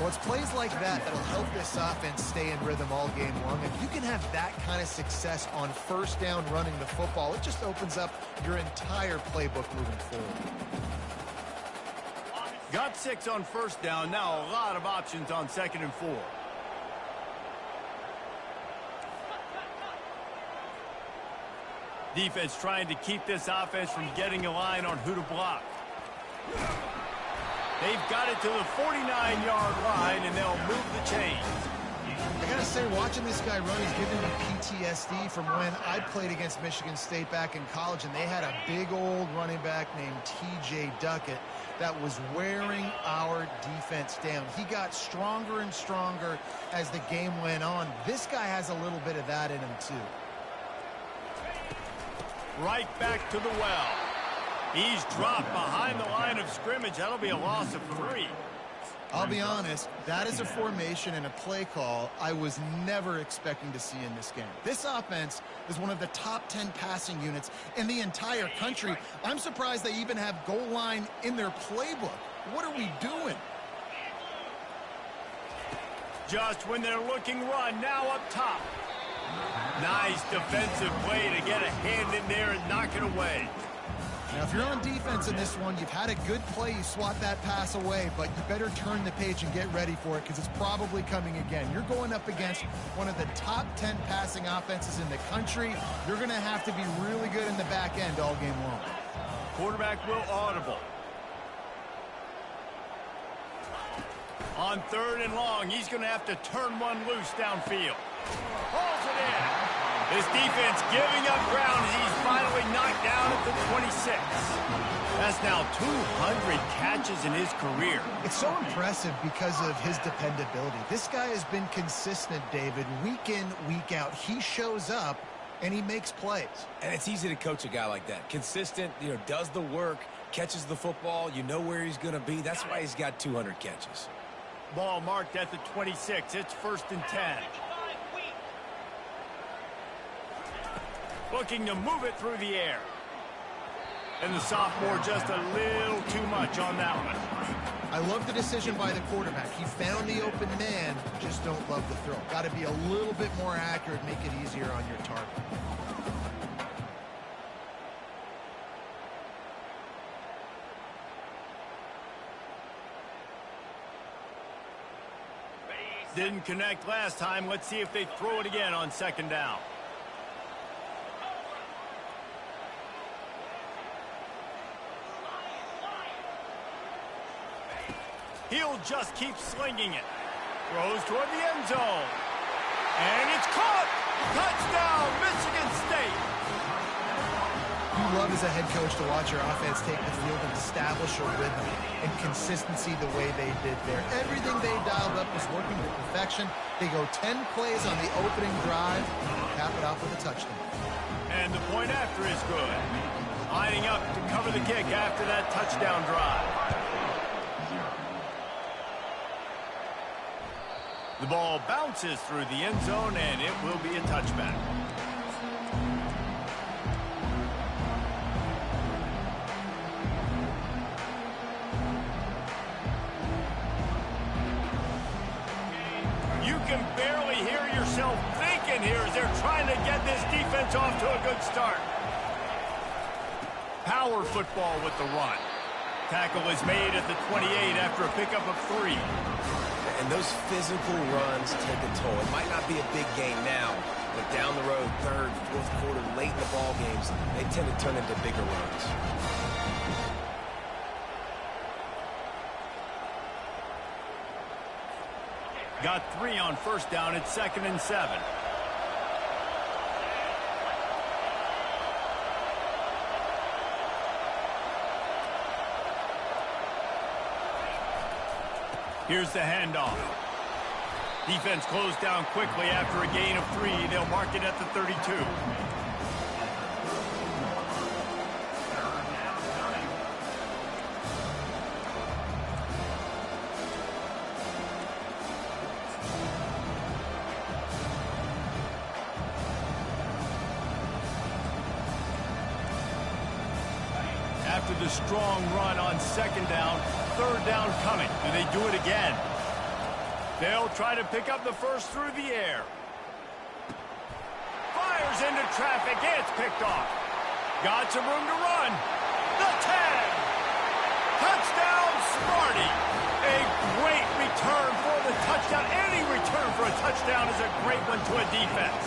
Well, it's plays like that that'll help this offense stay in rhythm all game long. If you can have that kind of success on first down running the football, it just opens up your entire playbook moving forward. Got 6 on first down. Now a lot of options on 2nd and 4. Defense trying to keep this offense from getting a line on who to block. They've got it to the 49-yard line, and they'll move the chains. I gotta say, watching this guy run, he's giving me PTSD from when I played against Michigan State back in college, and they had a big old running back named T.J. Duckett that was wearing our defense down. He got stronger and stronger as the game went on. This guy has a little bit of that in him, too. Right back to the well. He's dropped behind the line of scrimmage. That'll be a loss of 3. I'll be honest, that is a formation and a play call I was never expecting to see in this game. This offense is one of the top 10 passing units in the entire country. I'm surprised they even have goal line in their playbook. What are we doing? Just when they're looking run, now up top. Nice defensive play to get a hand in there and knock it away. Now, if you're on defense in this one, you've had a good play, you swat that pass away, but you better turn the page and get ready for it because it's probably coming again. You're going up against one of the top 10 passing offenses in the country. You're going to have to be really good in the back end all game long. Quarterback will audible. On 3rd and long, he's going to have to turn one loose downfield. Pulls it in. This defense giving up ground as he's finally knocked down at the 26. That's now 200 catches in his career. It's so impressive because of his dependability. This guy has been consistent, David, week in, week out. He shows up, and he makes plays. And it's easy to coach a guy like that. Consistent, does the work, catches the football, you know where he's going to be. That's why he's got 200 catches. Ball marked at the 26. It's 1st and 10. Looking to move it through the air. And the sophomore just a little too much on that one. I love the decision by the quarterback. He found the open man, just don't love the throw. Got to be a little bit more accurate, make it easier on your target. Didn't connect last time. Let's see if they throw it again on 2nd down. He'll just keep slinging it. Throws toward the end zone. And it's caught! Touchdown, Michigan State! You love as a head coach to watch your offense take the field and establish a rhythm and consistency the way they did there. Everything they dialed up was working to perfection. They go 10 plays on the opening drive, cap it off with a touchdown. And the point after is good. Lining up to cover the kick after that touchdown drive. The ball bounces through the end zone, and it will be a touchback. You can barely hear yourself thinking here as they're trying to get this defense off to a good start. Power football with the run. Tackle is made at the 28 after a pickup of 3. And those physical runs take a toll. It might not be a big game now, but down the road, 3rd, 4th quarter, late in the ball games, they tend to turn into bigger runs. Got 3 on 1st down at 2nd and 7. Here's the handoff. Defense closed down quickly after a gain of 3. They'll mark it at the 32. After the strong run on 2nd down, 3rd down coming. Do they do it again? They'll try to pick up the first through the air. Fires into traffic. It's picked off. Got some room to run. The 10. Touchdown, Spartan. A great return for the touchdown. Any return for a touchdown is a great one to a defense.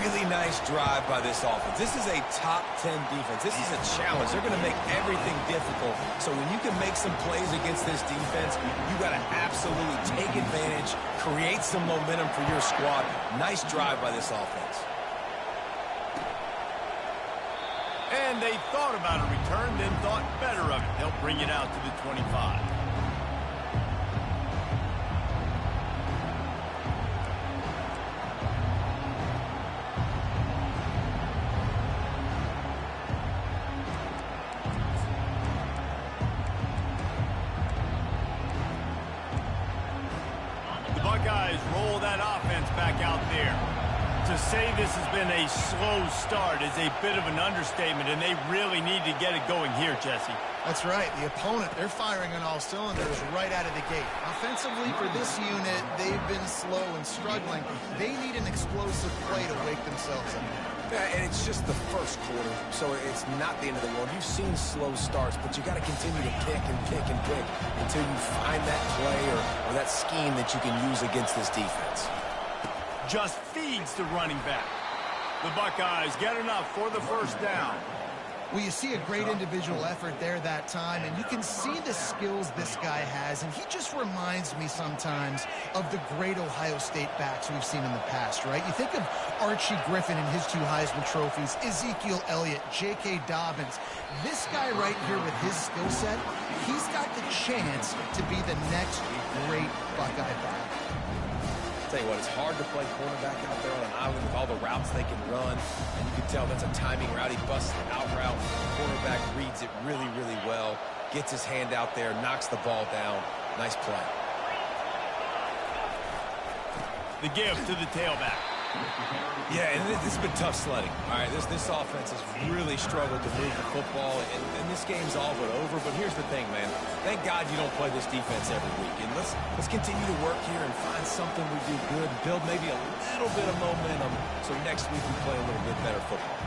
Really nice drive by this offense. This is a top 10 defense. This is a challenge. They're going to make everything difficult. So when you can make some plays against this defense, you got to absolutely take advantage, create some momentum for your squad. Nice drive by this offense. And they thought about a return, then thought better of it. They'll bring it out to the 25. The Buckeyes roll that offense back out there. To say this has been a slow start is a bit of an understatement, and they really need to get it going here, Jesse. That's right. The opponent, they're firing on all cylinders right out of the gate. Offensively, for this unit, they've been slow and struggling. They need an explosive play to wake themselves up. Yeah, and it's just the first quarter, so it's not the end of the world. You've seen slow starts, but you got to continue to pick and pick and pick until you find that play or that scheme that you can use against this defense. Just feeds the running back. The Buckeyes get enough for the first down. Well, you see a great individual effort there that time, and you can see the skills this guy has, and he just reminds me sometimes of the great Ohio State backs we've seen in the past, right? You think of Archie Griffin and his 2 Heisman trophies, Ezekiel Elliott, J.K. Dobbins. This guy right here with his skill set, he's got the chance to be the next great Buckeye back. Tell you what, it's hard to play cornerback out there on an island with all the routes they can run. And you can tell that's a timing route. He busts the out route. Cornerback reads it really, really well. Gets his hand out there, knocks the ball down. Nice play. The give to the tailback. Yeah, and this has been tough sledding. All right, this offense has really struggled to move the football, and this game's all but over. But here's the thing, man. Thank God you don't play this defense every week. And let's continue to work here and find something we do good, build maybe a little bit of momentum, so next week we play a little bit better football.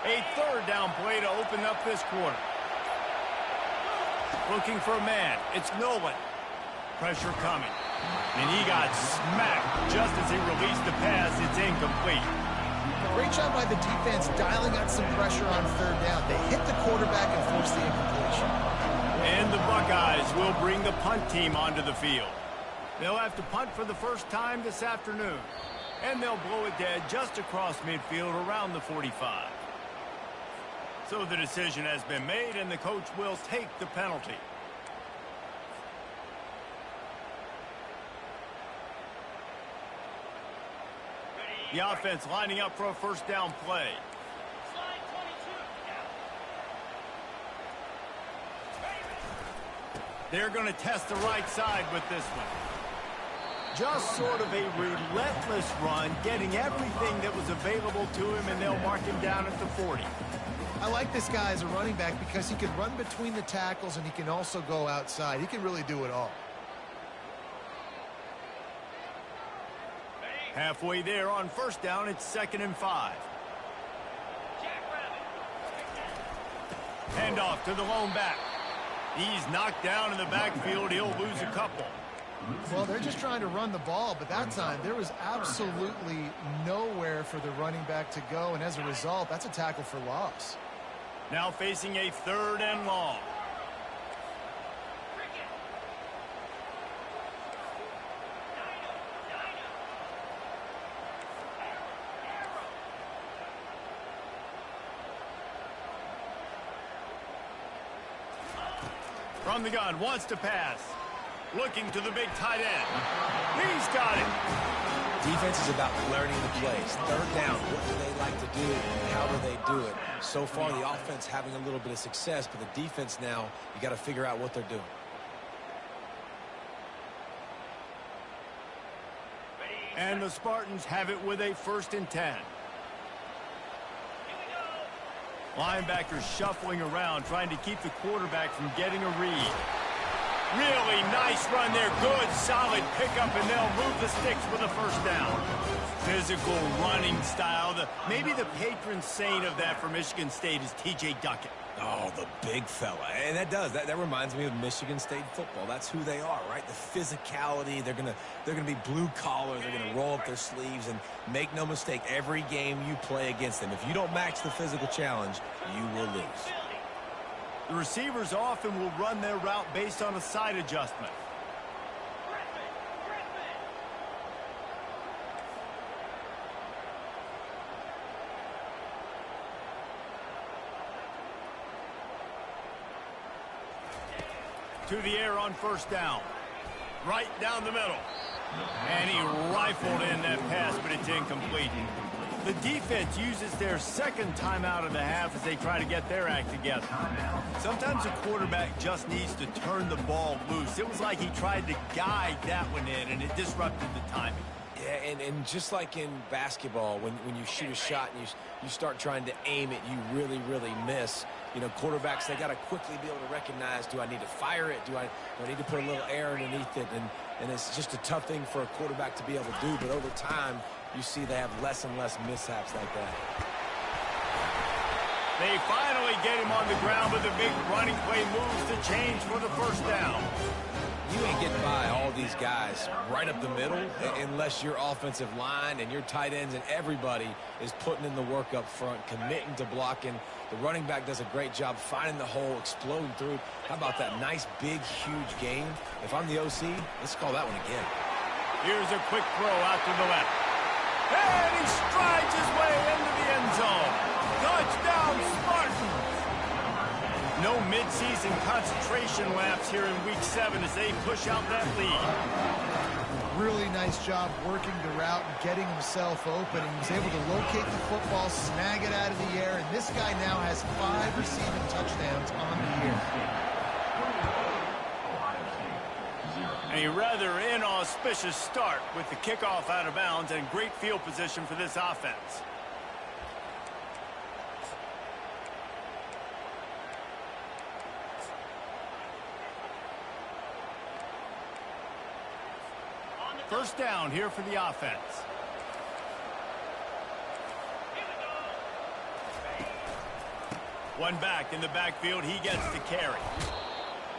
A third down play to open up this quarter. Looking for a man. It's Nolan. Pressure coming. And he got smacked just as he released the pass. It's incomplete. Great job by the defense dialing up some pressure on third down. They hit the quarterback and forced the incompletion. And the Buckeyes will bring the punt team onto the field. They'll have to punt for the first time this afternoon. And they'll blow it dead just across midfield around the 45. So the decision has been made, and the coach will take the penalty. The offense lining up for a first down play. They're going to test the right side with this one. Just sort of a relentless run, getting everything that was available to him, and they'll mark him down at the 40. I like this guy as a running back because he can run between the tackles and he can also go outside. He can really do it all. Halfway there on first down, it's 2nd and 5. Hand off to the lone back. He's knocked down in the backfield. He'll lose a couple. Well, they're just trying to run the ball, but that time there was absolutely nowhere for the running back to go, and as a result, that's a tackle for loss. Now facing a 3rd and long. From the gun, wants to pass. Looking to the big tight end. He's got it. Defense is about learning the plays. Third down, what do they like to do and how do they do it? So far, the offense having a little bit of success, but the defense now, you got to figure out what they're doing. And the Spartans have it with a 1st and 10. Linebackers shuffling around, trying to keep the quarterback from getting a read. Really nice run there. Good, solid pickup, and they'll move the sticks with a 1st down. Physical running style. Maybe the patron saint of that for Michigan State is T.J. Duckett. Oh, the big fella. And that reminds me of Michigan State football. That's who they are, right? The physicality. They're gonna be blue collar. They're gonna roll up their sleeves, and make no mistake, every game you play against them, if you don't match the physical challenge, you will lose. The receivers often will run their route based on a side adjustment. To the air on 1st down. Right down the middle. And he rifled in that pass, but it's incomplete. The defense uses their 2nd timeout of the half as they try to get their act together. Sometimes a quarterback just needs to turn the ball loose. It was like he tried to guide that one in, and it disrupted the timing. Yeah, and just like in basketball, when you shoot a shot and you start trying to aim it, you really, really miss. You know, quarterbacks, they got to quickly be able to recognize, do I need to fire it? Do I need to put a little air underneath it? And it's just a tough thing for a quarterback to be able to do. But over time, you see they have less and less mishaps like that. They finally get him on the ground, but the big running play moves to change for the 1st down. You ain't getting by all these guys right up the middle unless your offensive line and your tight ends and everybody is putting in the work up front, committing to blocking. The running back does a great job finding the hole, exploding through. How about that nice, big, huge game? If I'm the OC, let's call that one again. Here's a quick throw out to the left. And he strides his way into the end zone. Touchdown, Spartans! No midseason concentration laps here in Week 7 as they push out that lead. Really nice job working the route and getting himself open. He was able to locate the football, snag it out of the air, and this guy now has 5 receiving touchdowns on the year. A rather inauspicious start with the kickoff out of bounds and great field position for this offense. First down here for the offense. One back in the backfield. He gets to carry.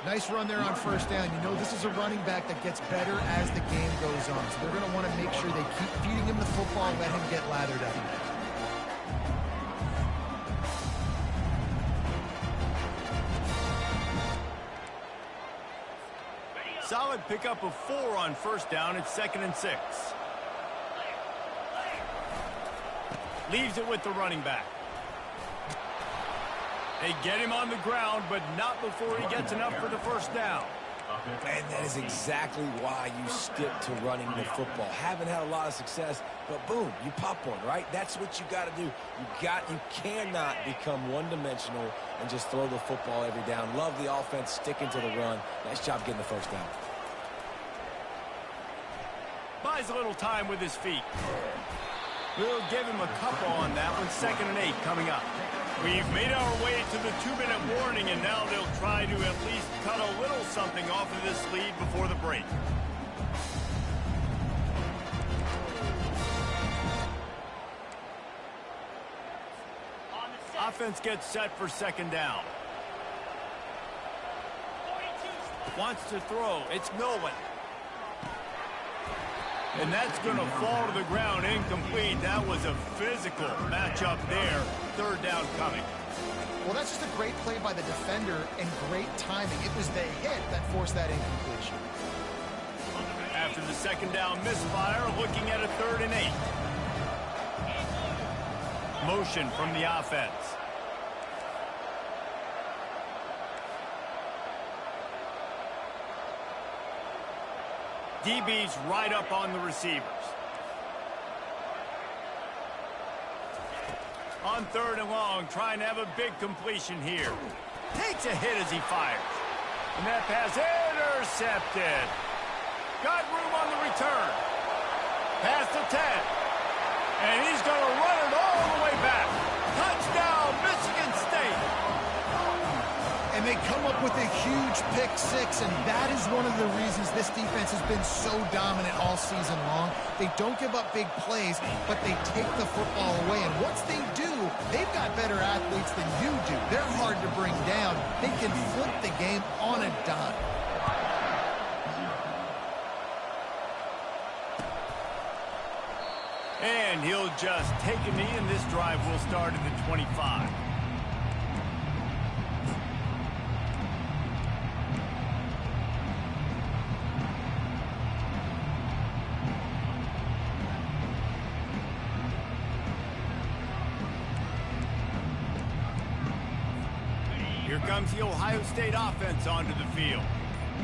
Nice run there on 1st down. You know, this is a running back that gets better as the game goes on. So they're going to want to make sure they keep feeding him the football and let him get lathered up. Solid pickup of 4 on 1st down. It's 2nd and 6. Leaves it with the running back. They get him on the ground, but not before he gets enough for the 1st down. And that is exactly why you stick to running the football. Haven't had a lot of success, but boom, you pop one, right? That's what you got to do. You cannot become one-dimensional and just throw the football every down. Love the offense, sticking to the run. Nice job getting the 1st down. Buys a little time with his feet. We'll give him a couple on that one. 2nd and 8 coming up. We've made our way to the 2-minute warning, and now they'll try to at least cut a little something off of this lead before the break. Offense gets set for 2nd down. Wants to throw. It's Nolan. And that's going to fall to the ground incomplete. That was a physical matchup there. 3rd down coming. Well, that's just a great play by the defender and great timing. It was the hit that forced that incompletion. After the 2nd down misfire, looking at a 3rd and 8. Motion from the offense. DB's right up on the receivers. On 3rd and long, trying to have a big completion here. Takes a hit as he fires. And that pass intercepted. Got room on the return. Past the 10. And he's going to run it all the way back. Touchdown, Michigan State. And they come up with a huge pick six, and that is one of the reasons this defense has been so dominant all season long. They don't give up big plays, but they take the football away. And once they do, they've got better athletes than you do. They're hard to bring down. They can flip the game on a dime. And he'll just take a knee, and this drive will start at the 25. Here comes the Ohio State offense onto the field.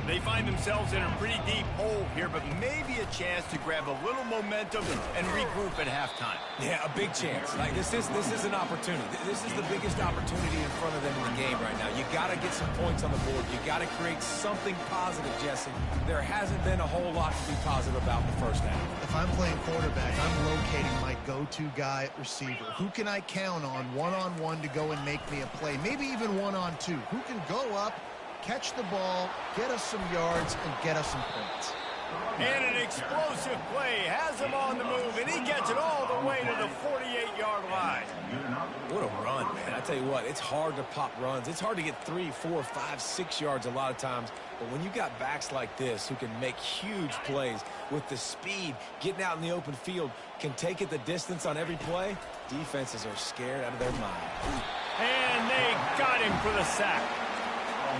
They find themselves in a pretty deep hole here, but maybe a chance to grab a little momentum and regroup at halftime. Yeah, a big chance. Like this is an opportunity. This is the biggest opportunity in front of them in the game right now. You got to get some points on the board. You got to create something positive, Jesse. There hasn't been a whole lot to be positive about in the first half. If I'm playing quarterback, I'm locating my go-to guy at receiver. Who can I count on one-on-one to go and make me a play? Maybe even one-on-two. Who can go up, catch the ball, get us some yards, and get us some points. And an explosive play has him on the move, and he gets it all the way to the 48-yard line. What a run, man. I tell you what, it's hard to pop runs. It's hard to get 3, 4, 5, 6 yards a lot of times. But when you got backs like this who can make huge plays with the speed, getting out in the open field, can take it the distance on every play, defenses are scared out of their mind. And they got him for the sack.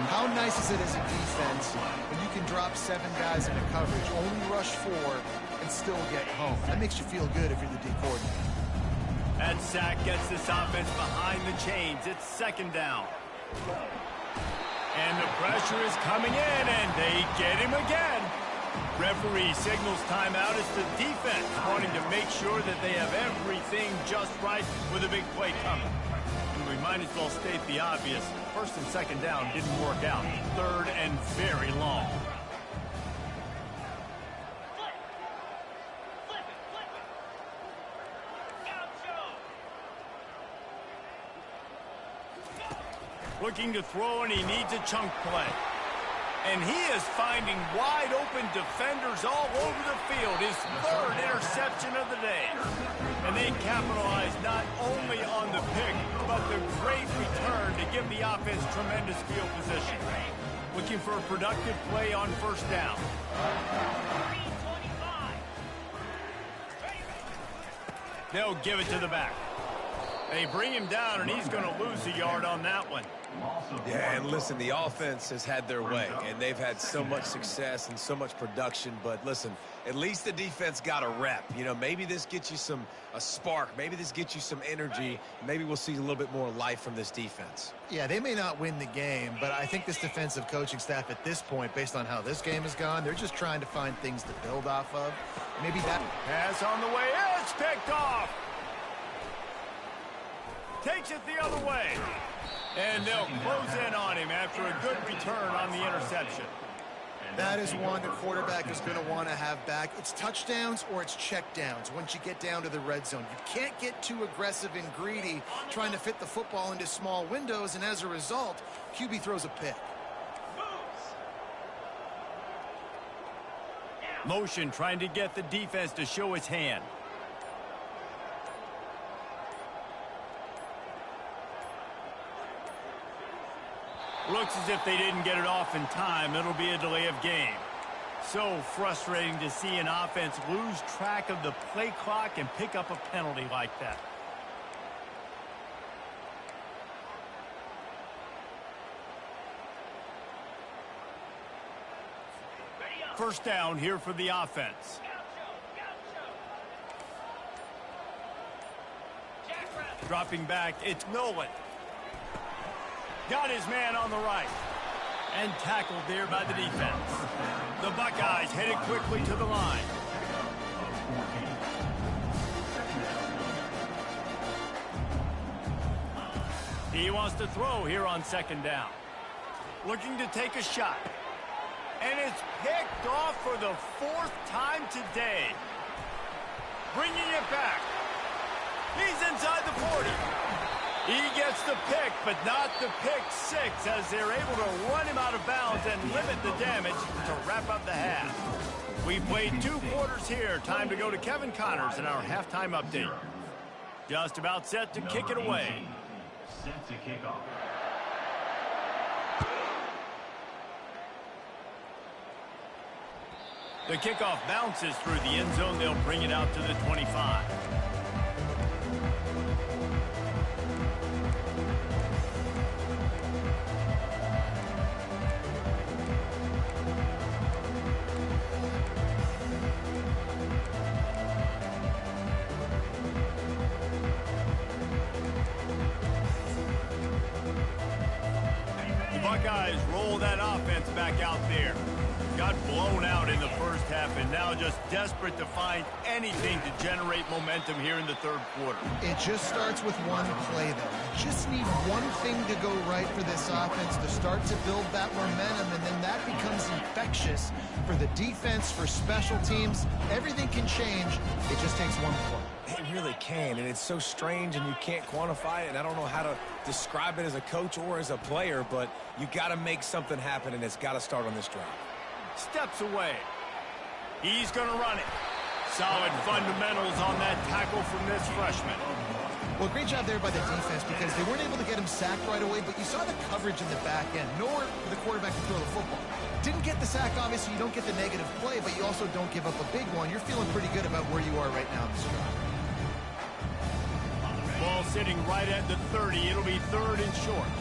How nice is it as a defense when you can drop 7 guys into coverage, only rush 4, and still get home? That makes you feel good if you're the D coordinator. That sack gets this offense behind the chains. It's 2nd down. And the pressure is coming in, and they get him again. Referee signals timeout as the defense wanting to make sure that they have everything just right with a big play coming. We might as well state the obvious. 1st and 2nd down didn't work out. 3rd and very long. Looking to throw, and he needs a chunk play. And he is finding wide-open defenders all over the field. His 3rd interception of the day. And they capitalize not only on the pick, but the great return to give the offense tremendous field position. Looking for a productive play on 1st down. They'll give it to the back. They bring him down, and he's going to lose a yard on that one. Yeah, and listen, the offense has had their way, and they've had so much success and so much production. But listen, at least the defense got a rep. You know, maybe this gets you a spark. Maybe this gets you some energy. Maybe we'll see a little bit more life from this defense. Yeah, they may not win the game, but I think this defensive coaching staff at this point, based on how this game has gone, they're just trying to find things to build off of. Maybe that pass on the way. It's picked off. Takes it the other way. And they'll close in on him after a good return on the interception. That is one the quarterback is going to want to have back. It's touchdowns or it's checkdowns once you get down to the red zone. You can't get too aggressive and greedy trying to fit the football into small windows, and as a result, QB throws a pick. Motion trying to get the defense to show its hand. Looks as if they didn't get it off in time. It'll be a delay of game. So frustrating to see an offense lose track of the play clock and pick up a penalty like that. First down here for the offense. Dropping back, it's Nolan. Got his man on the right. And tackled there by the defense. The Buckeyes headed quickly to the line. He wants to throw here on second down. Looking to take a shot. And it's picked off for the 4th time today. Bringing it back. He's inside the 40. He gets the pick, but not the pick six, as they're able to run him out of bounds and limit the damage to wrap up the half. We played 2 quarters here. Time to go to Kevin Connors in our halftime update. Just about set to kick it away. Set to kick off. The kickoff bounces through the end zone. They'll bring it out to the 25. The Buckeyes roll that offense back out there. Got blown out in the first half and now just desperate to find anything to generate momentum here in the 3rd quarter. It just starts with one play, though. You just need one thing to go right for this offense to start to build that momentum, and then that becomes infectious for the defense, for special teams. Everything can change. It just takes one play. It really can, and it's so strange, and you can't quantify it, and I don't know how to describe it as a coach or as a player, but you got to make something happen, and it's got to start on this drive. Steps away. He's going to run it. Solid fundamentals on that tackle from this freshman. Well, great job there by the defense because they weren't able to get him sacked right away, but you saw the coverage in the back end. Nowhere for the quarterback to throw the football. Didn't get the sack, obviously. You don't get the negative play, but you also don't give up a big one. You're feeling pretty good about where you are right now in this drive. Ball sitting right at the 30. It'll be 3rd and short.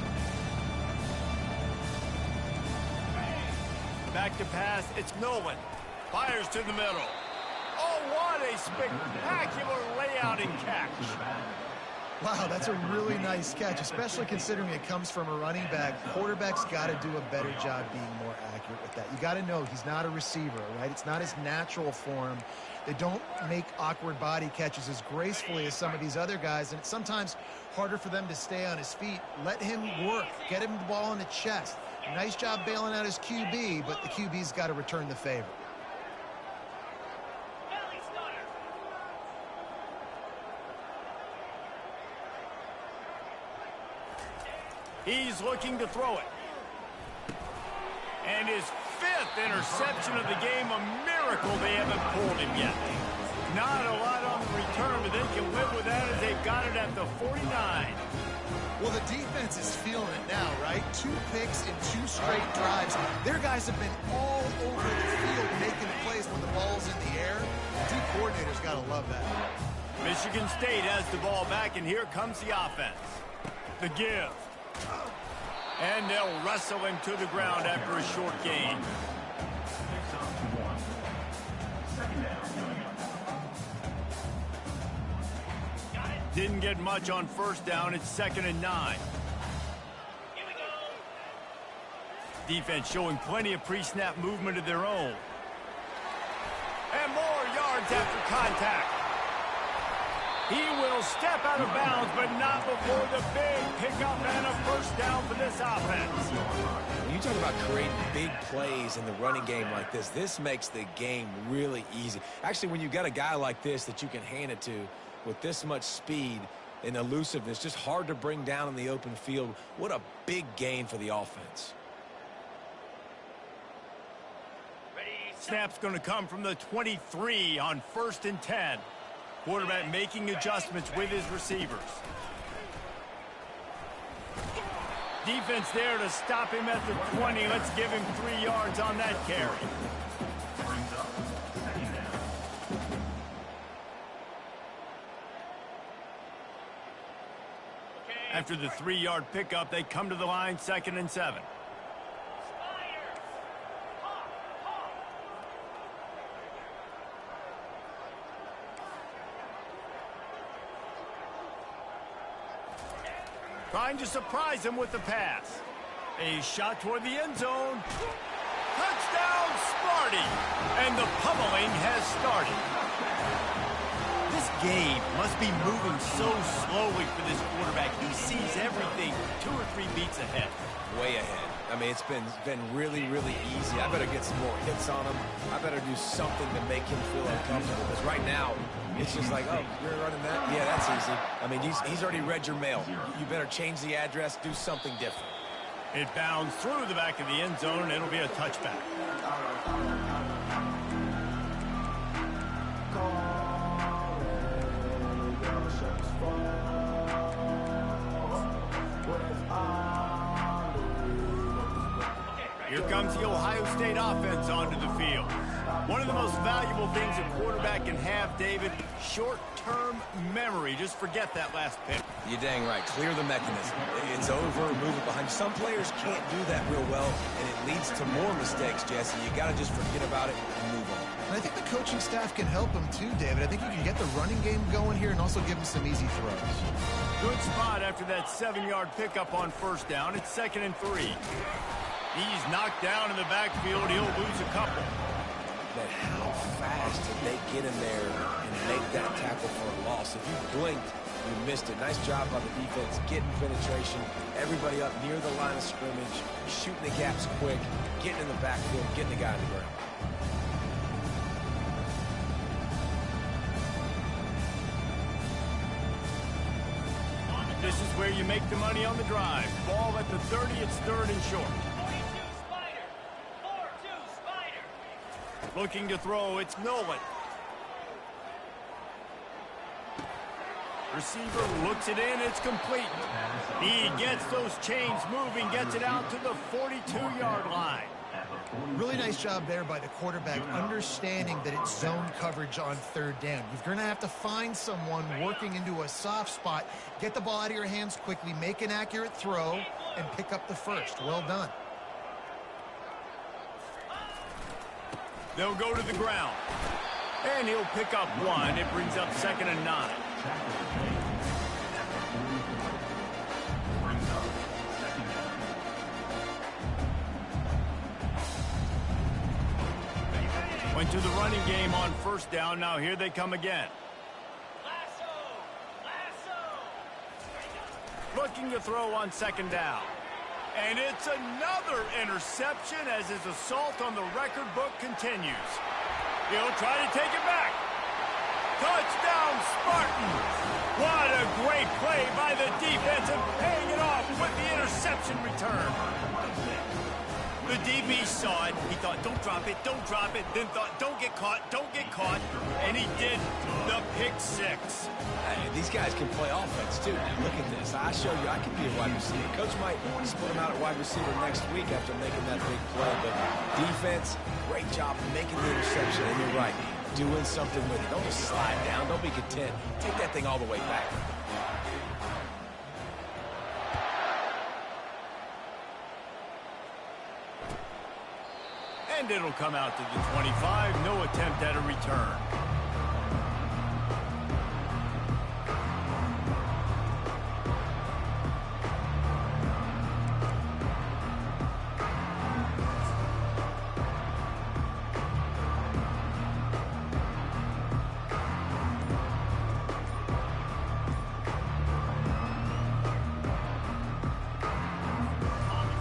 Back to pass. It's Nolan. Fires to the middle. Oh, what a spectacular layout and catch. Wow, that's a really nice catch, especially considering it comes from a running back. Quarterback's got to do a better job being more accurate with that. You got to know he's not a receiver, right? It's not his natural form. They don't make awkward body catches as gracefully as some of these other guys, and it's sometimes harder for them to stay on his feet. Let him work. Get him the ball in the chest. Nice job bailing out his QB, but the QB's got to return the favor. He's looking to throw it. And his 5th interception of the game, a miracle they haven't pulled him yet. Not a lot on the return, but they can live with that as they've got it at the 49. Well, the defense is feeling it now, right? 2 picks in 2 straight drives. Their guys have been all over the field making plays when the ball's in the air. The D coordinator's got to love that. Michigan State has the ball back, and here comes the offense. The give. And they'll wrestle him to the ground after a short gain. Didn't get much on first down. It's 2nd and 9. Defense showing plenty of pre-snap movement of their own. And more yards after contact. He will step out of bounds, but not before the big pickup and a first down for this offense. When you talk about creating big plays in the running game like this makes the game really easy. Actually, when you got a guy like this that you can hand it to with this much speed and elusiveness, just hard to bring down in the open field, what a big gain for the offense. Snap's going to come from the 23 on 1st and 10. Quarterback making adjustments with his receivers. Defense there to stop him at the 20. Let's give him 3 yards on that carry. After the 3-yard pickup, they come to the line, 2nd and 7. Trying to surprise him with the pass. A shot toward the end zone. Touchdown, Spartan! And the pummeling has started. This game must be moving so slowly for this quarterback. He sees everything 2 or 3 beats ahead. Way ahead. I mean, it's been really, really easy. I better get some more hits on him. I better do something to make him feel uncomfortable. Because right now, it's just like, oh, you're running that? Yeah, that's easy. I mean, he's already read your mail. You better change the address, do something different. It bounds through the back of the end zone, and it'll be a touchback. Here comes the Ohio State offense onto the field. One of the most valuable things a quarterback can have, David, short-term memory. Just forget that last pick. You're dang right. Clear the mechanism. It's over, move it behind you. Some players can't do that real well, and it leads to more mistakes, Jesse. You got to just forget about it and move on. And I think the coaching staff can help him too, David. I think you can get the running game going here and also give him some easy throws. Good spot after that 7-yard pickup on first down. It's 2nd and 3. He's knocked down in the backfield. He'll lose a couple. But how fast did they get in there and make that tackle for a loss? If you blinked, you missed it. Nice job by the defense, getting penetration. Everybody up near the line of scrimmage, shooting the gaps quick, getting in the backfield, getting the guy on the ground. This is where you make the money on the drive. Ball at the 30, it's 3rd and short. 4-2 Spider. Looking to throw, it's Nolan. Receiver looks it in, it's complete. He gets those chains moving, gets it out to the 42-yard line. Really nice job there by the quarterback, understanding that it's zone coverage on 3rd down. You're going to have to find someone working into a soft spot, get the ball out of your hands quickly, make an accurate throw, and pick up the first. Well done. They'll go to the ground. And he'll pick up 1. It brings up 2nd and 9. Went to the running game on first down. Now here they come again. Looking to throw on 2nd down. And it's another interception as his assault on the record book continues. He'll try to take it back. Touchdown, Spartans! What a great play by the defense and paying it off with the interception return. The DB saw it. He thought, don't drop it, then thought, don't get caught, and he did the pick 6. Hey, these guys can play offense, too. Look at this. I show you I can be a wide receiver. Coach might split him out at wide receiver next week after making that big play, but defense, great job making the interception, and you're right, doing something with it. Don't just slide down. Don't be content. Take that thing all the way back. And it'll come out to the 25. No attempt at a return.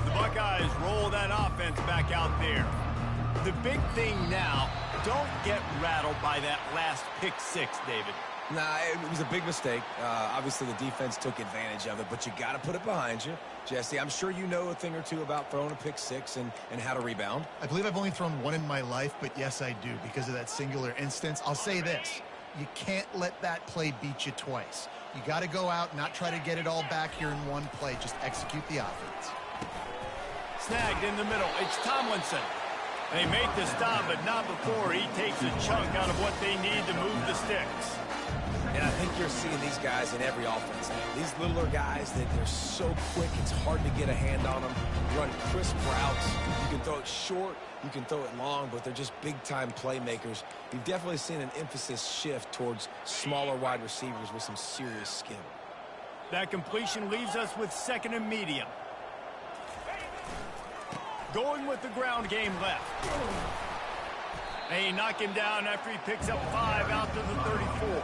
The Buckeyes roll that offense back out there. The big thing now, don't get rattled by that last pick 6, David. Nah, it was a big mistake. Obviously, the defense took advantage of it, but you got to put it behind you. Jesse, I'm sure you know a thing or two about throwing a pick 6 and how to rebound. I believe I've only thrown one in my life, but yes, I do because of that singular instance. I'll say this. You can't let that play beat you twice. You got to go out, not try to get it all back here in one play. Just execute the offense. Snagged in the middle. It's Tomlinson. They make the stop, but not before he takes a chunk out of what they need to move the sticks. And I think you're seeing these guys in every offense. These littler guys, they're so quick, it's hard to get a hand on them. Run crisp routes. You can throw it short, you can throw it long, but they're just big-time playmakers. You've definitely seen an emphasis shift towards smaller wide receivers with some serious skill. That completion leaves us with 2nd and medium. going with the ground game left. They knock him down after he picks up 5 out to the 34.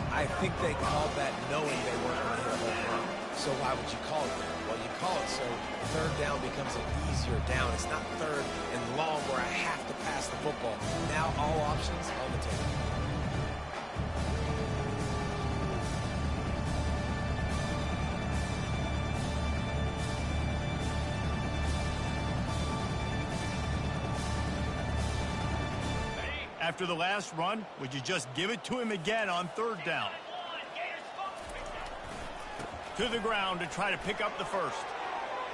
I think they called that knowing they weren't going to hit a home run. So why would you call it that? Well, you call it so third down becomes an easier down. It's not third and long where I have to pass the football. Now all options on the table. After the last run, would you just give it to him again on third down? To the ground to try to pick up the first.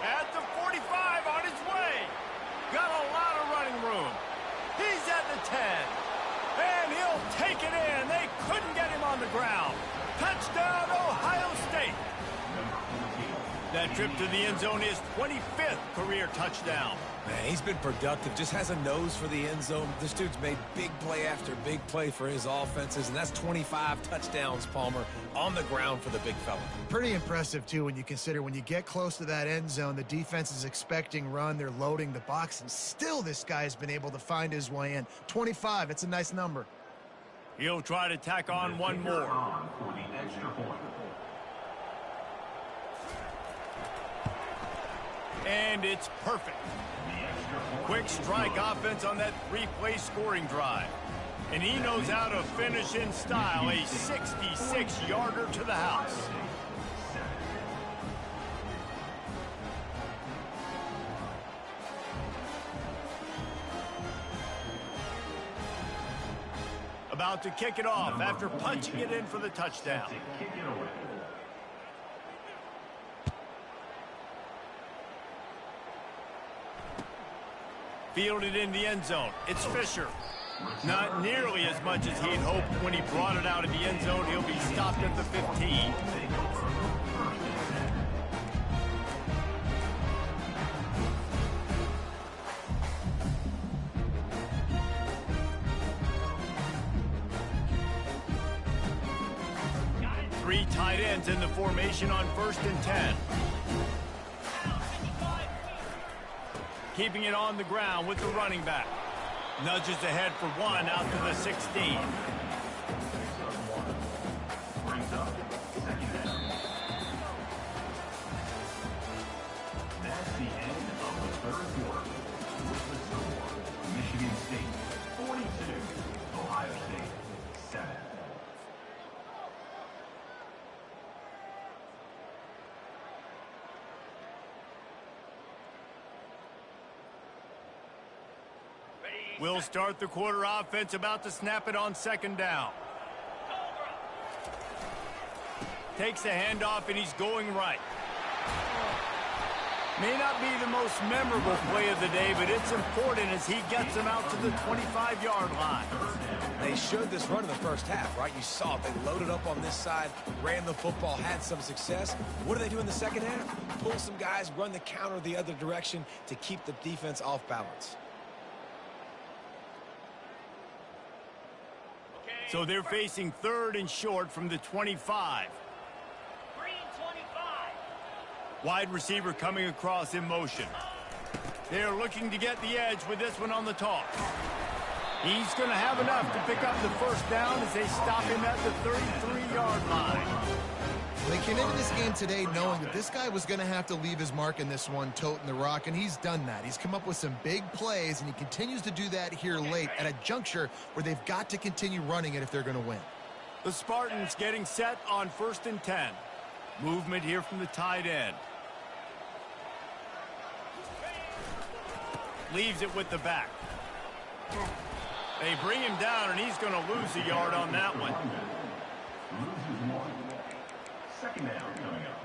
At the 45 on his way. Got a lot of running room. He's at the 10. And he'll take it in. They couldn't get him on the ground. Touchdown, Ohio State. That trip to the end zone is 25th career touchdown. Man, he's been productive, just has a nose for the end zone. This dude's made big play after big play for his offenses, and that's 25 touchdowns, Palmer, on the ground for the big fella. Pretty impressive, too, when you consider when you get close to that end zone, the defense is expecting run, they're loading the box, and still this guy has been able to find his way in. 25, it's a nice number. He'll try to tack on one more. For the extra point. And it's perfect. Quick strike offense on that 3-play scoring drive. And he knows how to finish in style, a 66-yarder to the house. About to kick it off after punching it in for the touchdown. Fielded in the end zone. It's Fisher. Not nearly as much as he'd hoped when he brought it out of the end zone. He'll be stopped at the 15. Three tight ends in the formation on 1st and 10. Keeping it on the ground with the running back. Nudges ahead for 1 out to the 16. Brings up second down. That's the end of the third quarter. With the score, Michigan State 42, Ohio State 7. We'll start the quarter offense, about to snap it on 2nd down. Takes the handoff and he's going right. May not be the most memorable play of the day, but it's important as he gets him out to the 25-yard line. They showed this run in the first half, right? You saw it. They loaded up on this side, ran the football, had some success. What do they do in the second half? Pull some guys, run the counter the other direction to keep the defense off balance. So they're facing 3rd and short from the 25. Green 25. Wide receiver coming across in motion. They're looking to get the edge with this one on the toss. He's going to have enough to pick up the first down as they stop him at the 33-yard line. They came into this game today knowing that this guy was going to have to leave his mark in this one, toting the rock, and he's done that. He's come up with some big plays, and he continues to do that here late at a juncture where they've got to continue running it if they're going to win. The Spartans getting set on 1st and 10. Movement here from the tight end. Leaves it with the back. They bring him down, and he's going to lose a yard on that one. Loses 1. Second down coming up.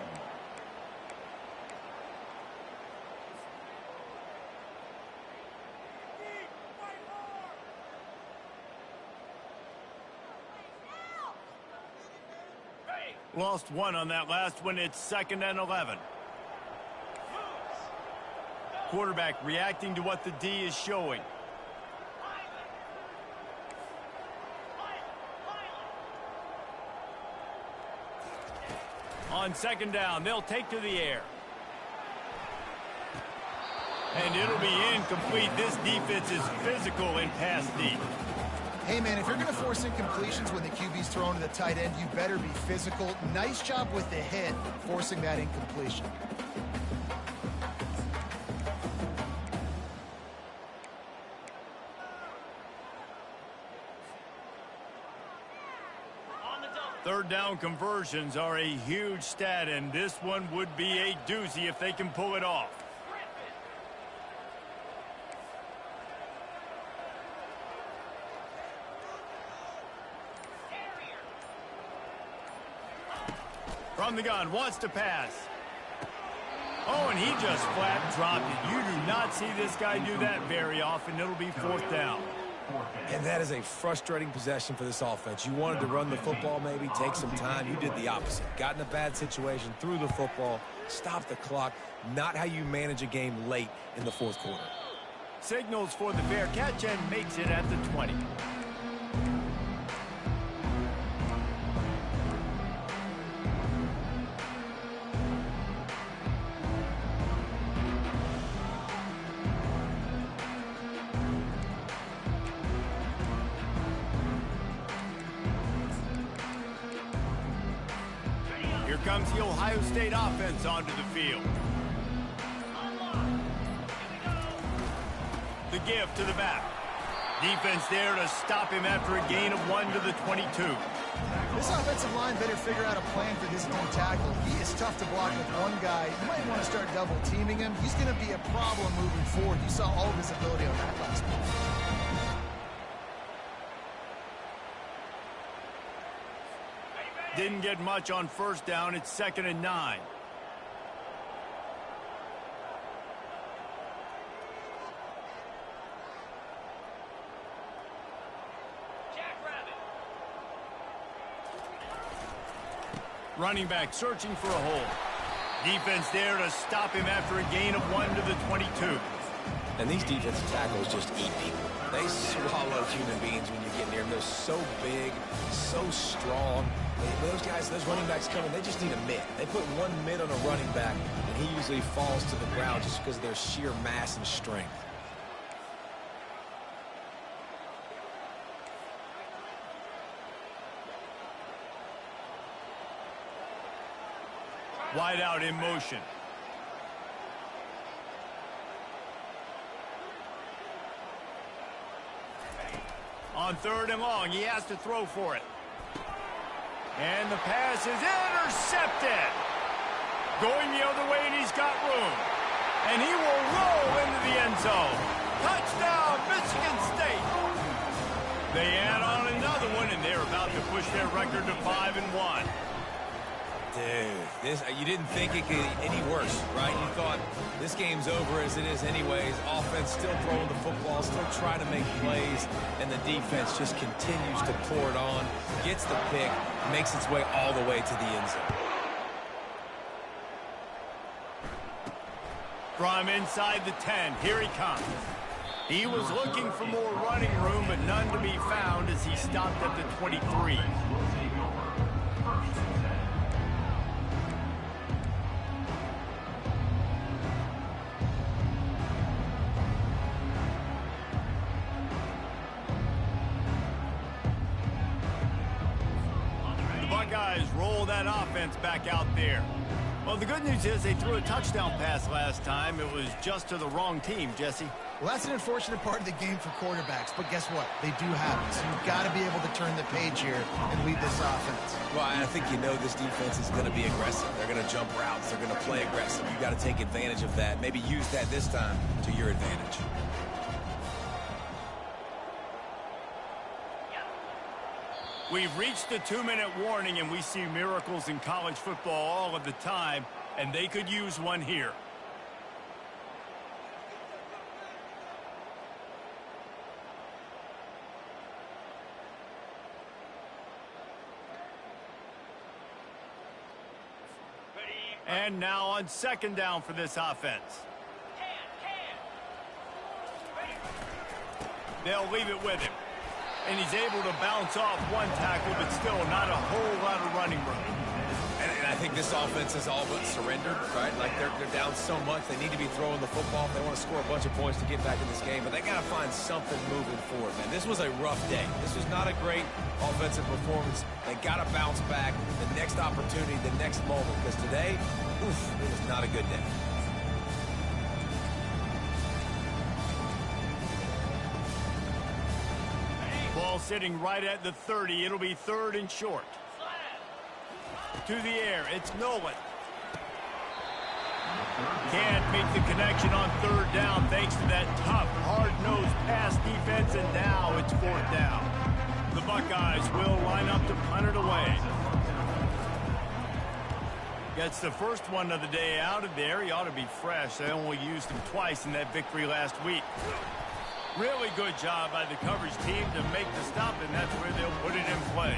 Lost 1 on that last one. It's 2nd and 11. Quarterback reacting to what the D is showing. On 2nd down, they'll take to the air. And it'll be incomplete. This defense is physical in pass deep. Hey, man, if you're going to force incompletions when the QB's thrown to the tight end, you better be physical. Nice job with the hit, forcing that incompletion. Third down conversions are a huge stat, and this one would be a doozy if they can pull it off. From the gun, wants to pass. Oh, and he just flat dropped it. You do not see this guy do that very often. It'll be fourth down. And that is a frustrating possession for this offense. You wanted to run the football, maybe take some time. You did the opposite. Got in a bad situation, threw the football, stopped the clock. Not how you manage a game late in the fourth quarter. Signals for the fair catch and makes it at the 20. Comes the Ohio State offense onto the field. The give to the back. Defense there to stop him after a gain of 1 to the 22. This offensive line better figure out a plan for this D tackle. He is tough to block with one guy. You might want to start double teaming him. He's going to be a problem moving forward. You saw all of his ability on that last play. Didn't get much on first down. It's 2nd and 9. Running back searching for a hole. Defense there to stop him after a gain of 1 to the 22. And these defensive tackles just eat people. They swallow human beings when you get near them. They're so big, so strong. Those guys, those running backs coming, they just need a mid. They put one mid on a running back, and he usually falls to the ground just because of their sheer mass and strength. Wide out in motion. On 3rd and long, he has to throw for it. And the pass is intercepted. Going the other way, and he's got room. And he will roll into the end zone. Touchdown, Michigan State. They add on another one, and they're about to push their record to 5-1. Dude, you didn't think it could get any worse, right? You thought this game's over as it is anyways. Offense still throwing the football, still trying to make plays, and the defense just continues to pour it on, gets the pick, makes its way all the way to the end zone. From inside the 10, here he comes. He was looking for more running room, but none to be found as he stopped at the 23. Buckeyes roll that offense back out there. Well, the good news is they threw a touchdown pass last time. It was just to the wrong team, Jesse. Well, that's an unfortunate part of the game for quarterbacks, but guess what? They do have it, so you've got to be able to turn the page here and lead this offense. Well, I think you know this defense is going to be aggressive. They're going to jump routes. They're going to play aggressive. You've got to take advantage of that. Maybe use that this time to your advantage. We've reached the 2-minute warning, and we see miracles in college football all of the time, and they could use one here. And now on 2nd down for this offense. They'll leave it with him. And he's able to bounce off one tackle, but still not a whole lot of running room. And I think think this offense is all but surrendered, right? Like they're down so much, they need to be throwing the football if they want to score a bunch of points to get back in this game, but they got to find something moving forward, man. This was a rough day. This was not a great offensive performance. They got to bounce back the next opportunity, the next moment, because today, oof, it was not a good day. Ball sitting right at the 30. It'll be 3rd and short. To the air, it's Nolan. Can't make the connection on 3rd down thanks to that tough, hard-nosed pass defense, and now it's 4th down. The Buckeyes will line up to punt it away. Gets the first one of the day out of there. He ought to be fresh. They only used him twice in that victory last week. Really good job by the coverage team to make the stop, and that's where they'll put it in play.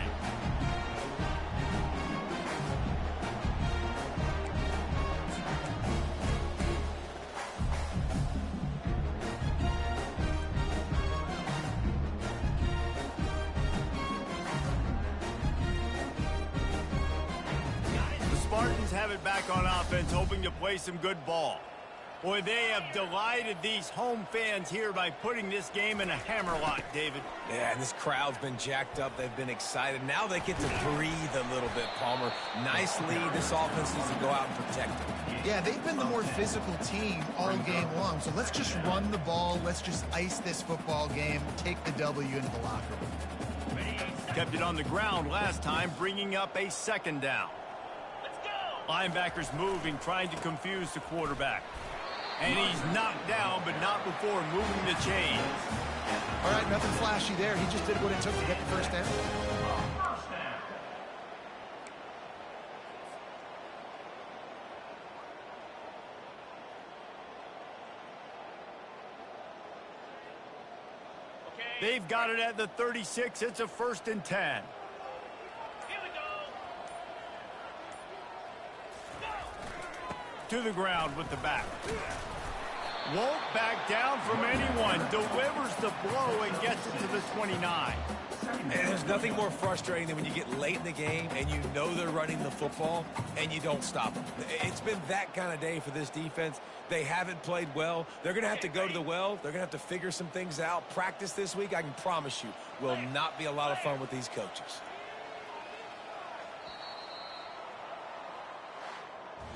The Spartans have it back on offense, hoping to play some good ball. Boy, they have delighted these home fans here by putting this game in a hammerlock, David. Yeah, and this crowd's been jacked up. They've been excited. Now they get to breathe a little bit, Palmer. Nice lead. This offense needs to go out and protect it. Yeah, they've been the more physical team all game long. So let's just run the ball. Let's just ice this football game. Take the W into the locker room. Kept it on the ground last time, bringing up a 2nd down. Let's go. Linebackers moving, trying to confuse the quarterback. And he's knocked down, but not before moving the chains. All right, nothing flashy there. He just did what it took to get the 1st down. They've got it at the 36. It's a 1st and 10. Here we go. To the ground with the back. Won't back down from anyone. Delivers the blow and gets it to the 29. And there's nothing more frustrating than when you get late in the game and you know they're running the football and you don't stop them. It's been that kind of day for this defense. They haven't played well. They're going to have to go to the well. They're going to have to figure some things out. Practice this week, I can promise you, will not be a lot of fun with these coaches.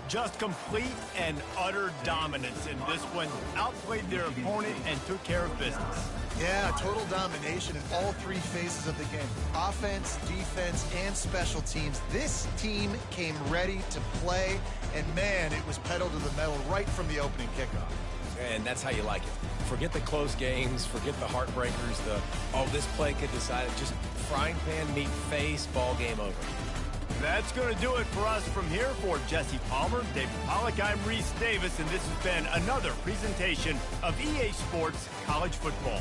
Just complete and utter dominance in this one. Outplayed their opponent and took care of business. Yeah, total domination in all 3 phases of the game. Offense, defense, and special teams. This team came ready to play, and man, it was pedal to the metal right from the opening kickoff. And that's how you like it. Forget the close games, forget the heartbreakers, this play could decide it. Just frying pan, meat face, ball game over. That's going to do it for us from here. For Jesse Palmer, David Pollack, I'm Reese Davis, and this has been another presentation of EA Sports College Football.